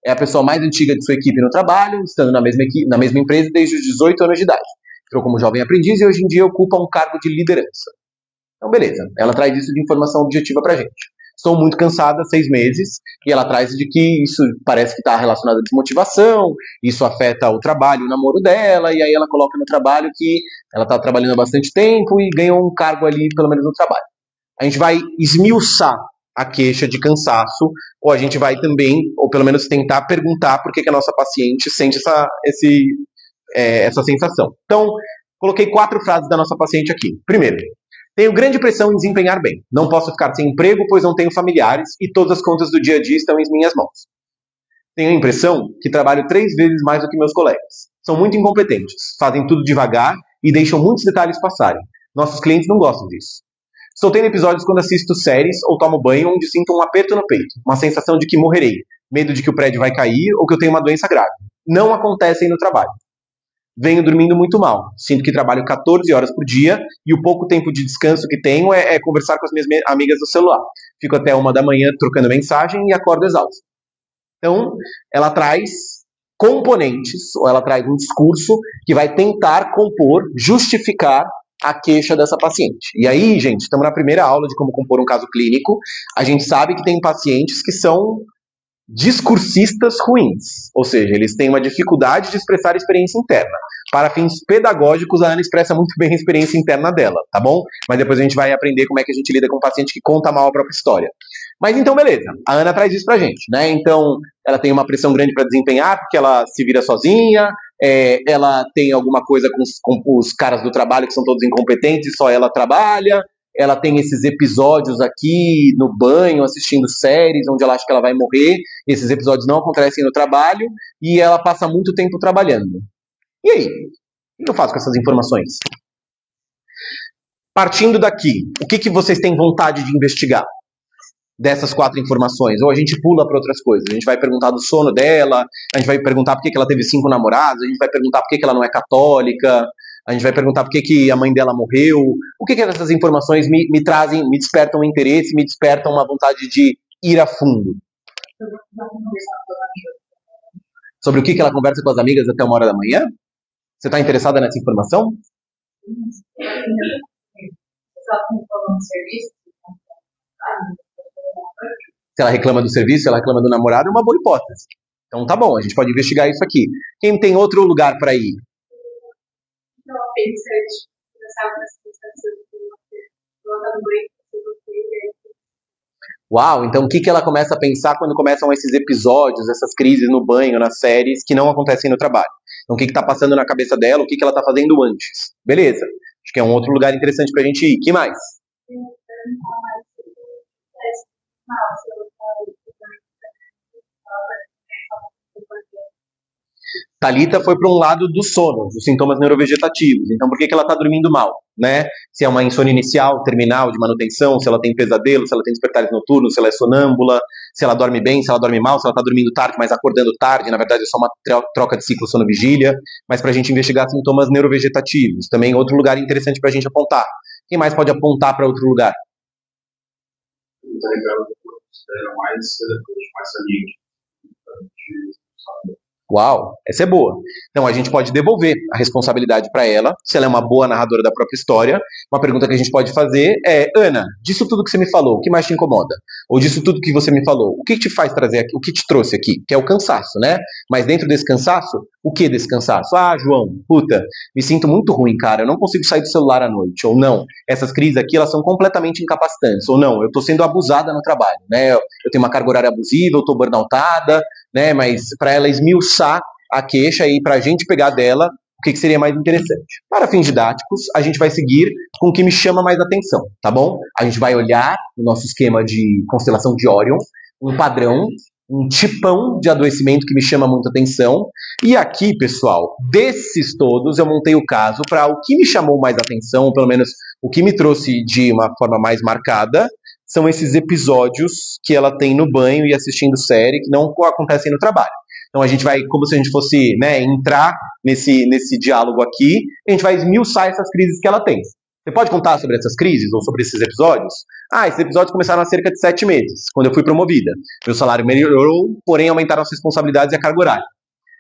É a pessoa mais antiga de sua equipe no trabalho, estando na mesma empresa desde os 18 anos de idade. Entrou como jovem aprendiz e hoje em dia ocupa um cargo de liderança. Então, beleza. Ela traz isso de informação objetiva pra gente. Estou muito cansada há 6 meses, e ela traz de que isso parece que está relacionado à desmotivação, isso afeta o trabalho, o namoro dela, e aí ela coloca no trabalho que ela está trabalhando há bastante tempo e ganhou um cargo ali, pelo menos no trabalho. A gente vai esmiuçar a queixa de cansaço, ou a gente vai também, ou pelo menos tentar perguntar por que a nossa paciente sente essa sensação. Então, coloquei 4 frases da nossa paciente aqui. Primeiro, tenho grande pressão em desempenhar bem. Não posso ficar sem emprego, pois não tenho familiares e todas as contas do dia a dia estão em minhas mãos. Tenho a impressão que trabalho 3 vezes mais do que meus colegas. São muito incompetentes, fazem tudo devagar e deixam muitos detalhes passarem. Nossos clientes não gostam disso. Estou tendo episódios quando assisto séries ou tomo banho onde sinto um aperto no peito, uma sensação de que morrerei, medo de que o prédio vai cair ou que eu tenho uma doença grave. Não acontecem no trabalho. Venho dormindo muito mal. Sinto que trabalho 14 horas por dia e o pouco tempo de descanso que tenho é conversar com as minhas amigas no celular. Fico até 1 da manhã trocando mensagem e acordo exausto. Então, ela traz componentes, ou ela traz um discurso que vai tentar compor, justificar a queixa dessa paciente. E aí, gente, estamos na primeira aula de como compor um caso clínico. A gente sabe que tem pacientes que são discursistas ruins, ou seja, eles têm uma dificuldade de expressar a experiência interna. Para fins pedagógicos, a Ana expressa muito bem a experiência interna dela, tá bom? Mas depois a gente vai aprender como é que a gente lida com um paciente que conta mal a própria história. Mas então, beleza, a Ana traz isso pra gente, né? Então, ela tem uma pressão grande para desempenhar, porque ela se vira sozinha, ela tem alguma coisa com os caras do trabalho que são todos incompetentes e só ela trabalha. Ela tem esses episódios aqui no banho, assistindo séries, onde ela acha que ela vai morrer. Esses episódios não acontecem no trabalho e ela passa muito tempo trabalhando. E aí? O que eu faço com essas informações? Partindo daqui, o que vocês têm vontade de investigar dessas 4 informações? Ou a gente pula para outras coisas? A gente vai perguntar do sono dela, a gente vai perguntar por que ela teve 5 namorados, a gente vai perguntar por que ela não é católica, a gente vai perguntar por que a mãe dela morreu. O que essas informações me trazem, me despertam interesse, me despertam uma vontade de ir a fundo? Sobre o que ela conversa com as amigas até 1 hora da manhã? Você está interessada nessa informação? Se ela reclama do serviço, se ela reclama do namorado, é uma boa hipótese. Então tá bom, a gente pode investigar isso aqui. Quem tem outro lugar para ir? Uau, então o que que ela começa a pensar quando começam esses episódios, essas crises no banho, nas séries, que não acontecem no trabalho? Então o que que tá passando na cabeça dela, o que que ela tá fazendo antes? Beleza, acho que é um outro lugar interessante pra gente ir. Que mais? Talita foi para um lado do sono, dos sintomas neurovegetativos. Então, por que que ela está dormindo mal, né? Se é uma insônia inicial, terminal, de manutenção, se ela tem pesadelo, se ela tem despertares noturnos, se ela é sonâmbula, se ela dorme bem, se ela dorme mal, se ela está dormindo tarde, mas acordando tarde, na verdade é só uma troca de ciclo sono-vigília, mas para a gente investigar sintomas neurovegetativos. Também outro lugar interessante para a gente apontar. Quem mais pode apontar para outro lugar? Mais saliente. Uau, essa é boa. Então a gente pode devolver a responsabilidade para ela, se ela é uma boa narradora da própria história. Uma pergunta que a gente pode fazer é: Ana, disso tudo que você me falou, o que mais te incomoda? Ou disso tudo que você me falou, o que te faz trazer aqui, o que te trouxe aqui? Que é o cansaço, né? Mas dentro desse cansaço, o que desse cansaço? Ah, João, puta, me sinto muito ruim, cara, eu não consigo sair do celular à noite. Ou não, essas crises aqui, elas são completamente incapacitantes. Ou não, eu tô sendo abusada no trabalho, né? Eu tenho uma carga horária abusiva, eu tô burnoutada, né? Mas para ela esmiuçar a queixa e para a gente pegar dela o que seria mais interessante. Para fins didáticos, a gente vai seguir com o que me chama mais atenção, tá bom? A gente vai olhar no nosso esquema de constelação de Orion, um padrão, um tipão de adoecimento que me chama muita atenção. E aqui, pessoal, desses todos, eu montei o caso para o que me chamou mais atenção, ou pelo menos o que me trouxe de uma forma mais marcada, são esses episódios que ela tem no banho e assistindo série, que não acontecem no trabalho. Então a gente vai, como se a gente fosse, né, entrar nesse diálogo aqui, e a gente vai esmiuçar essas crises que ela tem. Você pode contar sobre essas crises ou sobre esses episódios? Ah, esses episódios começaram há cerca de 7 meses, quando eu fui promovida. Meu salário melhorou, porém aumentaram as responsabilidades e a carga horária.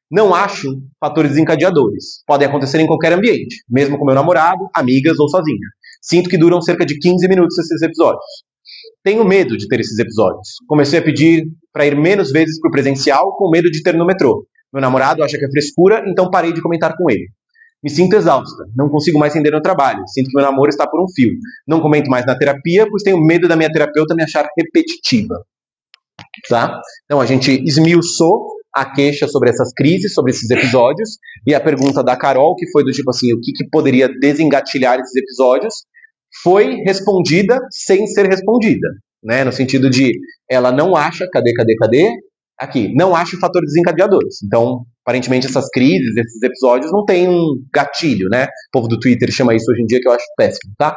Não acho fatores desencadeadores. Podem acontecer em qualquer ambiente, mesmo com meu namorado, amigas ou sozinha. Sinto que duram cerca de 15 minutos esses episódios. Tenho medo de ter esses episódios. Comecei a pedir para ir menos vezes para o presencial com medo de ter no metrô. Meu namorado acha que é frescura, então parei de comentar com ele. Me sinto exausta, não consigo mais render no trabalho, sinto que meu namoro está por um fio. Não comento mais na terapia, pois tenho medo da minha terapeuta me achar repetitiva. Tá? Então a gente esmiuçou a queixa sobre essas crises, sobre esses episódios, e a pergunta da Carol, que foi do tipo assim, o que poderia desengatilhar esses episódios, foi respondida sem ser respondida, né? No sentido de ela não acha, cadê? Aqui, não acha fatores desencadeadores. Então, aparentemente, essas crises, esses episódios não tem um gatilho, né? O povo do Twitter chama isso hoje em dia, que eu acho péssimo, tá?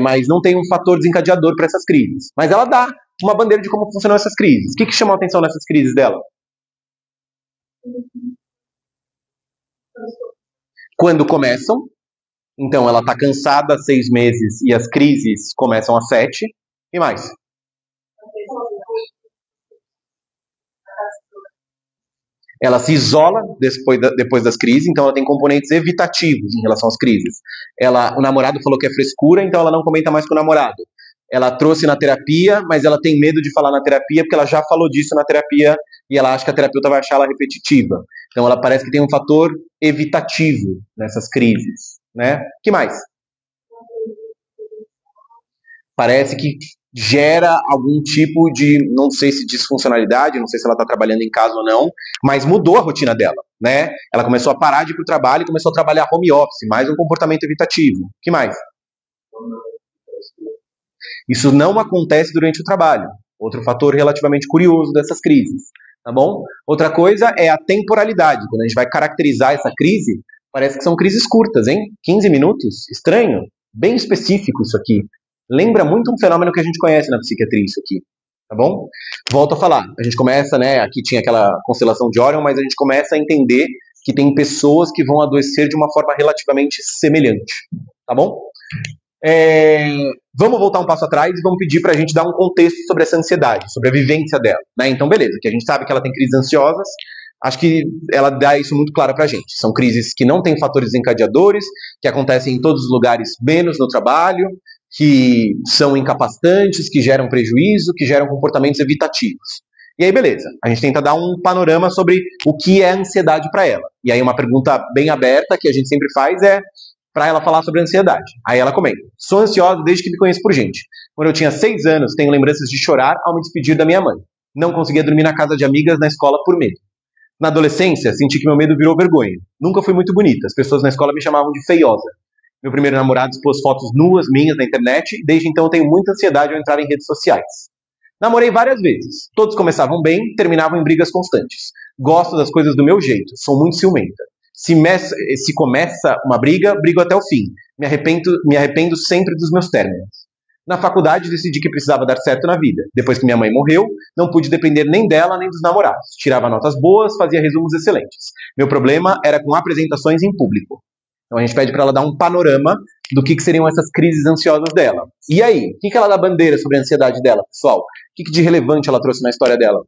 Mas não tem um fator desencadeador para essas crises. Mas ela dá uma bandeira de como funcionam essas crises. O que chamou a atenção nessas crises dela? Quando começam. Então, ela está cansada há 6 meses e as crises começam há 7. E mais? Ela se isola depois das crises, então ela tem componentes evitativos em relação às crises. O namorado falou que é frescura, então ela não comenta mais com o namorado. Ela trouxe na terapia, mas ela tem medo de falar na terapia porque ela já falou disso na terapia e ela acha que a terapeuta vai achar ela repetitiva. Então ela parece que tem um fator evitativo nessas crises, né? Que mais? Parece que gera algum tipo de, não sei se disfuncionalidade, não sei se ela está trabalhando em casa ou não, mas mudou a rotina dela, né? Ela começou a parar de ir para o trabalho e começou a trabalhar home office, mais um comportamento evitativo. Que mais? Isso não acontece durante o trabalho. Outro fator relativamente curioso dessas crises, tá bom? Outra coisa é a temporalidade. Quando a gente vai caracterizar essa crise, parece que são crises curtas, hein? 15 minutos? Estranho. Bem específico isso aqui. Lembra muito um fenômeno que a gente conhece na psiquiatria, isso aqui, tá bom? Volto a falar, a gente começa, né, aqui tinha aquela constelação de Orion, mas a gente começa a entender que tem pessoas que vão adoecer de uma forma relativamente semelhante, tá bom? Vamos voltar um passo atrás e vamos pedir para a gente dar um contexto sobre essa ansiedade, sobre a vivência dela, né? Então, beleza, que a gente sabe que ela tem crises ansiosas, acho que ela dá isso muito claro para a gente. São crises que não têm fatores desencadeadores, que acontecem em todos os lugares, menos no trabalho, que são incapacitantes, que geram prejuízo, que geram comportamentos evitativos. E aí, beleza, a gente tenta dar um panorama sobre o que é ansiedade para ela. E aí uma pergunta bem aberta que a gente sempre faz é: para ela falar sobre ansiedade. Aí ela comenta: sou ansiosa desde que me conheço por gente. Quando eu tinha 6 anos, tenho lembranças de chorar ao me despedir da minha mãe. Não conseguia dormir na casa de amigas na escola por medo. Na adolescência, senti que meu medo virou vergonha. Nunca fui muito bonita, as pessoas na escola me chamavam de feiosa. Meu primeiro namorado expôs fotos nuas minhas na internet e desde então eu tenho muita ansiedade ao entrar em redes sociais. Namorei várias vezes. Todos começavam bem, terminavam em brigas constantes. Gosto das coisas do meu jeito, sou muito ciumenta. Se começa uma briga, brigo até o fim. Me arrependo sempre dos meus términos. Na faculdade, decidi que precisava dar certo na vida. Depois que minha mãe morreu, não pude depender nem dela nem dos namorados. Tirava notas boas, fazia resumos excelentes. Meu problema era com apresentações em público. Então a gente pede para ela dar um panorama do que seriam essas crises ansiosas dela. E aí, o que ela dá bandeira sobre a ansiedade dela, pessoal? O que de relevante ela trouxe na história dela?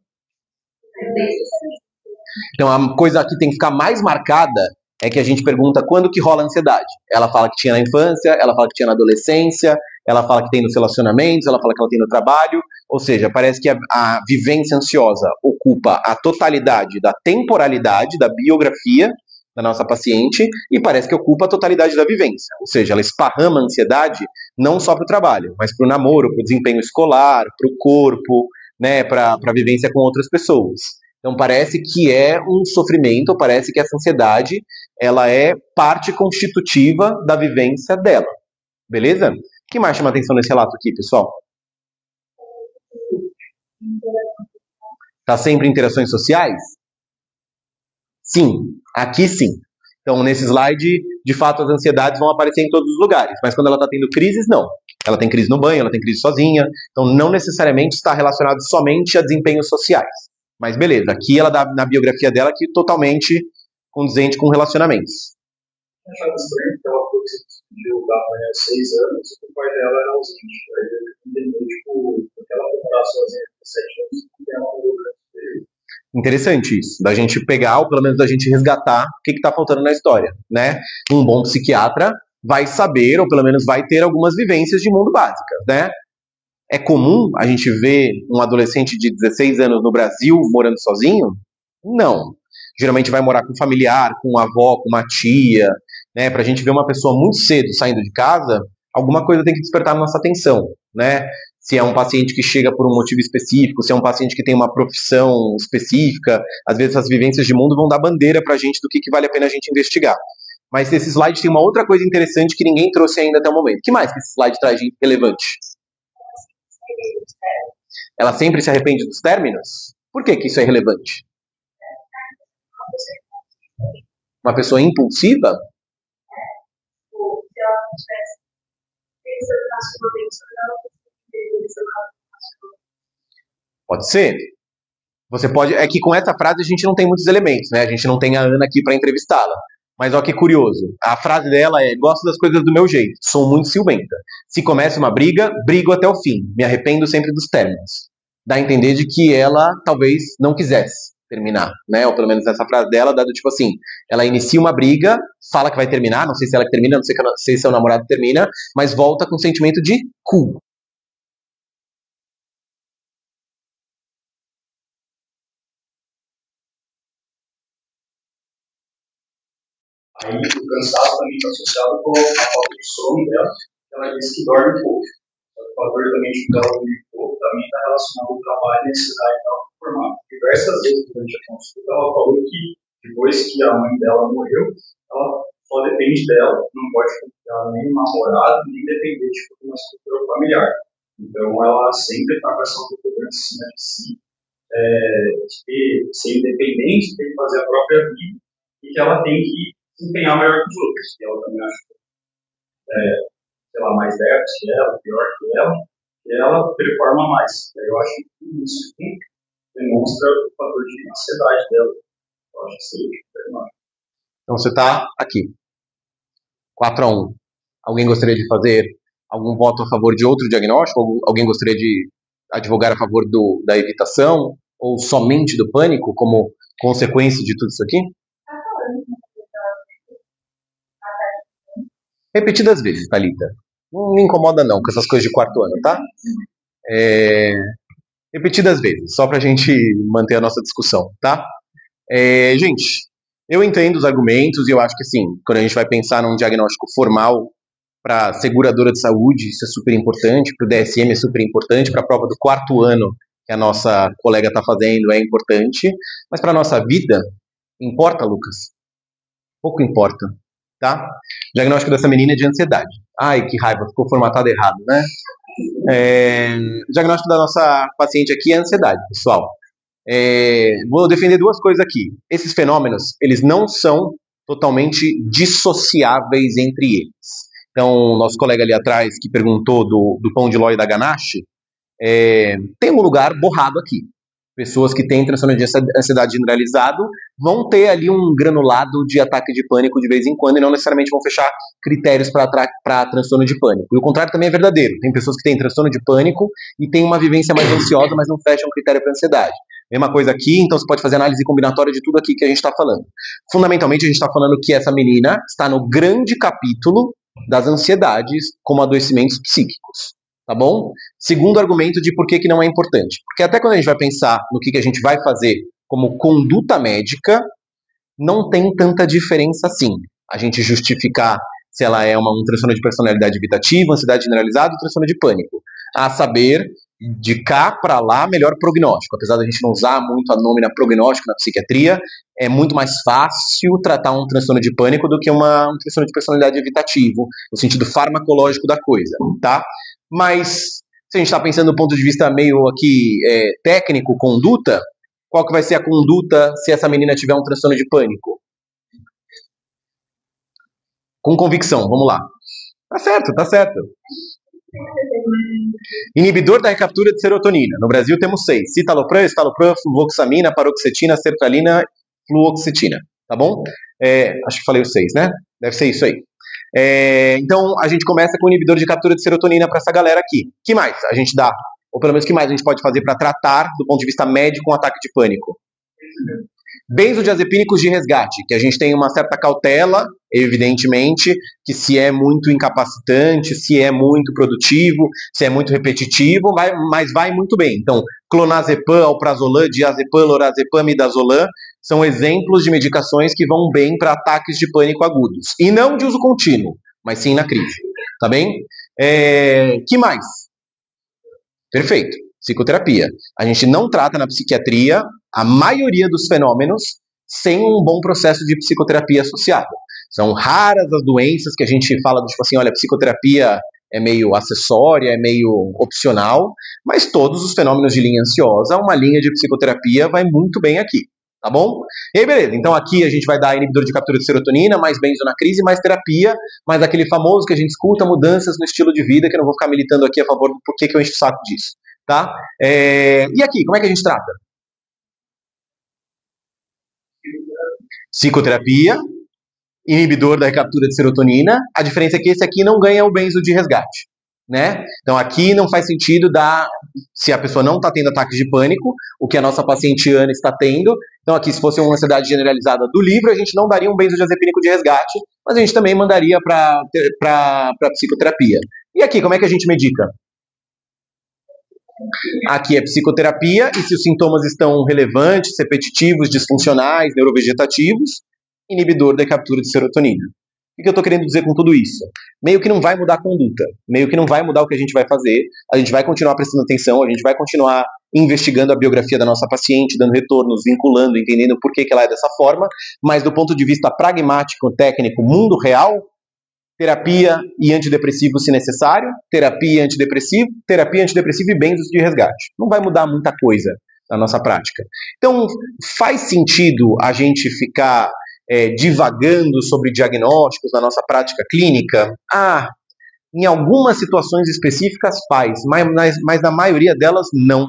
Então a coisa que tem que ficar mais marcada é que a gente pergunta quando que rola a ansiedade. Ela fala que tinha na infância, ela fala que tinha na adolescência, ela fala que tem nos relacionamentos, ela fala que ela tem no trabalho. Ou seja, parece que a vivência ansiosa ocupa a totalidade da temporalidade, da biografia da nossa paciente, e parece que ocupa a totalidade da vivência. Ou seja, ela esparrama a ansiedade não só para o trabalho, mas para o namoro, para o desempenho escolar, para o corpo, né, para a vivência com outras pessoas. Então parece que é um sofrimento, parece que essa ansiedade ela é parte constitutiva da vivência dela. Beleza? O que mais chama atenção nesse relato aqui, pessoal? Tá sempre em interações sociais? Sim, aqui sim. Então, nesse slide, de fato, as ansiedades vão aparecer em todos os lugares, mas quando ela está tendo crises, não. Ela tem crise no banho, ela tem crise sozinha, então não necessariamente está relacionado somente a desempenhos sociais. Mas beleza, aqui ela dá na biografia dela que totalmente condizente com relacionamentos.
Eu achava estranho que ela foi julgar há 6 anos e o pai dela era ausente. Aí eu entendi, tipo, porque ela foi morar sozinha por 7 anos e ela morou durante o período.
Interessante isso, da gente pegar, ou pelo menos da gente resgatar o que está faltando na história, né? Um bom psiquiatra vai saber, ou pelo menos vai ter algumas vivências de mundo básicas, né? É comum a gente ver um adolescente de 16 anos no Brasil morando sozinho? Não. Geralmente vai morar com um familiar, com uma avó, com uma tia, né? Pra gente ver uma pessoa muito cedo saindo de casa, alguma coisa tem que despertar a nossa atenção, né? Se é um paciente que chega por um motivo específico, se é um paciente que tem uma profissão específica, às vezes as vivências de mundo vão dar bandeira pra gente do que vale a pena a gente investigar. Mas esse slide tem uma outra coisa interessante que ninguém trouxe ainda até o momento. O que mais que esse slide traz de relevante? Ela sempre se arrepende dos términos? Por que isso é relevante? Uma pessoa impulsiva? Pode ser. Você pode. É que com essa frase a gente não tem muitos elementos, né? A gente não tem a Ana aqui para entrevistá-la. Mas olha que curioso. A frase dela é: gosto das coisas do meu jeito, sou muito ciumenta. Se começa uma briga, brigo até o fim. Me arrependo sempre dos términos. Dá a entender de que ela talvez não quisesse terminar, né? Ou pelo menos essa frase dela dá do tipo assim: ela inicia uma briga, fala que vai terminar, não sei se ela que termina, não sei se seu namorado termina, mas volta com um sentimento de culpa.
Aí o cansaço também está associado com a falta de sono dela, ela disse que dorme pouco. O fator também de ela dormir pouco também está relacionado ao trabalho e necessidade dela formar. Diversas vezes durante a consulta ela falou que depois que a mãe dela morreu, ela só depende dela, não pode confiar nem no namorado, nem depender de uma estrutura familiar. Então ela sempre está com essa autocobrança em cima de si, de ser independente, tem que fazer a própria vida e que ela tem que desempenhar melhor que os outros, que ela também acha sei lá, mais leve que ela, pior que ela performa mais. Eu acho que isso demonstra o fator de ansiedade dela. Eu acho que seria
Então você está aqui. 4-1. Alguém gostaria de fazer algum voto a favor de outro diagnóstico? Alguém gostaria de advogar a favor da evitação? Ou somente do pânico como consequência de tudo isso aqui? Repetidas vezes, Thalita. Não me incomoda não com essas coisas de quarto ano, tá? Repetidas vezes, só pra gente manter a nossa discussão, tá? Gente, Eu entendo os argumentos e eu acho que, assim, quando a gente vai pensar num diagnóstico formal para a seguradora de saúde, isso é super importante, para o DSM é super importante, para a prova do 4º ano que a nossa colega está fazendo é importante, mas para a nossa vida, importa, Lucas? Pouco importa, tá? O diagnóstico dessa menina é de ansiedade. Ai, que raiva, ficou formatado errado, né? O diagnóstico da nossa paciente aqui é ansiedade, pessoal. Vou defender duas coisas aqui. Esses fenômenos, eles não são totalmente dissociáveis entre eles. Então, nosso colega ali atrás, que perguntou do pão de ló e da ganache, tem um lugar borrado aqui. Pessoas que têm transtorno de ansiedade generalizado vão ter ali um granulado de ataque de pânico de vez em quando e não necessariamente vão fechar critérios para transtorno de pânico. E o contrário também é verdadeiro. Tem pessoas que têm transtorno de pânico e têm uma vivência mais ansiosa, mas não fecham critério para ansiedade. Mesma coisa aqui, então você pode fazer análise combinatória de tudo aqui que a gente está falando. Fundamentalmente, a gente está falando que essa menina está no grande capítulo das ansiedades como adoecimentos psíquicos. Tá bom? Segundo argumento de por que não é importante. Porque até quando a gente vai pensar no que a gente vai fazer como conduta médica, não tem tanta diferença assim. A gente justificar se ela é um transtorno de personalidade evitativa, ansiedade generalizada ou transtorno de pânico. A saber, de cá para lá, melhor prognóstico. Apesar da gente não usar muito a nômina prognóstico na psiquiatria, é muito mais fácil tratar um transtorno de pânico do que um transtorno de personalidade evitativo, no sentido farmacológico da coisa, tá? Mas, se a gente está pensando do ponto de vista meio aqui técnico, conduta, qual que vai ser a conduta se essa menina tiver um transtorno de pânico? Com convicção, vamos lá. Tá certo, tá certo. Inibidor da recaptura de serotonina. No Brasil temos 6. Citalopram, estalopram, fluvoxamina, paroxetina, sertralina, fluoxetina. Tá bom? Acho que falei os 6, né? Deve ser isso aí. Então, a gente começa com o inibidor de captura de serotonina para essa galera aqui. Que mais a gente dá? Ou pelo menos, que mais a gente pode fazer para tratar, do ponto de vista médico, um ataque de pânico? Benzodiazepínicos de resgate, que a gente tem uma certa cautela, evidentemente, que se é muito incapacitante, se é muito produtivo, se é muito repetitivo, mas vai muito bem. Então, clonazepam, alprazolam, diazepam, lorazepam, midazolam são exemplos de medicações que vão bem para ataques de pânico agudos. E não de uso contínuo, mas sim na crise. Tá bem? Que mais? Perfeito. Psicoterapia. A gente não trata na psiquiatria a maioria dos fenômenos sem um bom processo de psicoterapia associado. São raras as doenças que a gente fala, tipo assim, olha, a psicoterapia é meio acessória, é meio opcional, mas todos os fenômenos de linha ansiosa, uma linha de psicoterapia vai muito bem aqui, tá bom? E aí, beleza, então aqui a gente vai dar inibidor de captura de serotonina, mais benzo na crise, mais terapia, mais aquele famoso que a gente escuta, mudanças no estilo de vida, que eu não vou ficar militando aqui a favor do porquê que eu encho o saco disso, tá? E aqui, como é que a gente trata? Psicoterapia, inibidor da recaptura de serotonina. A diferença é que esse aqui não ganha o benzo de resgate, né? Então aqui não faz sentido dar, se a pessoa não está tendo ataques de pânico, o que a nossa paciente Ana está tendo. Então aqui, se fosse uma ansiedade generalizada do livro, a gente não daria um benzodiazepínico de resgate, mas a gente também mandaria para psicoterapia. E aqui, como é que a gente medica? Aqui é psicoterapia, e se os sintomas estão relevantes, repetitivos, disfuncionais, neurovegetativos, inibidor da captura de serotonina. O que eu estou querendo dizer com tudo isso? Meio que não vai mudar a conduta, meio que não vai mudar o que a gente vai fazer, a gente vai continuar prestando atenção, a gente vai continuar investigando a biografia da nossa paciente, dando retornos, vinculando, entendendo por que ela é dessa forma, mas do ponto de vista pragmático, técnico, mundo real, terapia e antidepressivo se necessário, terapia antidepressivo e benzos de resgate. Não vai mudar muita coisa na nossa prática. Então, faz sentido a gente ficar divagando sobre diagnósticos na nossa prática clínica? Em algumas situações específicas faz, mas na maioria delas não.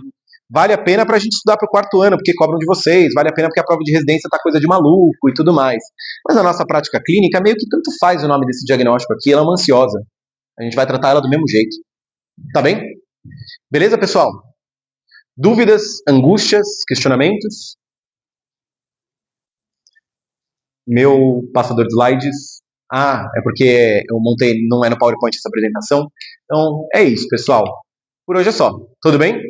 Vale a pena para a gente estudar para o 4º ano, porque cobram de vocês, vale a pena porque a prova de residência tá coisa de maluco e tudo mais. Mas a nossa prática clínica, meio que tanto faz o nome desse diagnóstico aqui, ela é uma ansiosa. A gente vai tratar ela do mesmo jeito. Tá bem? Beleza, pessoal? Dúvidas, angústias, questionamentos? Meu passador de slides. É porque eu montei, não é no PowerPoint essa apresentação. Então, é isso, pessoal. Por hoje é só. Tudo bem?